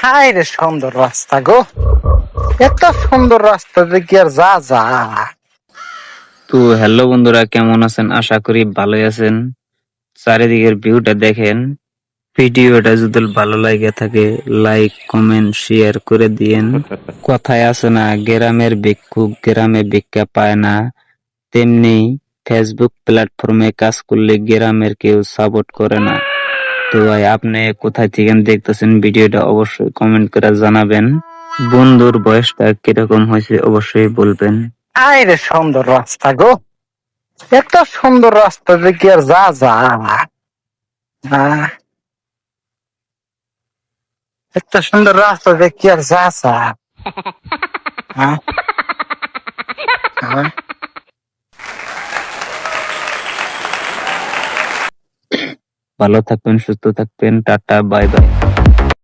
হায় রে সুন্দর রাস্তা গো, এত সুন্দর রাস্তা দেখি আর যা যা। তো হ্যালো বন্ধুরা, কেমন আছেন? আশা করি ভালোই আছেন। চারিদিকের ভিউটা দেখেন। ভিডিওটা যদি ভালো লাগে থাকে লাইক কমেন্ট শেয়ার করে দিয়েন। কথায় আছে না, গ্রামের ভিক্ষুক গ্রামে ভিক্ষা পায় না, তেমনি ফেসবুক প্ল্যাটফর্মে কাজ করলে গ্রামের কেউ সাপোর্ট করে না। তো ভাই, আপনি কোথায় থেকে দেখতেছেন ভিডিওটা অবশ্যই কমেন্ট করে জানাবেন। বন্ধুর বয়সটা কিরকম হয়েছে অবশ্যই বলবেন। হায় রে সুন্দর রাস্তা গো, এত সুন্দর রাস্তা দেখি আর যা যা। এত সুন্দর রাস্তা দেখি আর যা যা। হ্যাঁ, হ্যাঁ। ভালো থাকবেন, সুস্থ থাকবেন, টাটা, বাই বাই।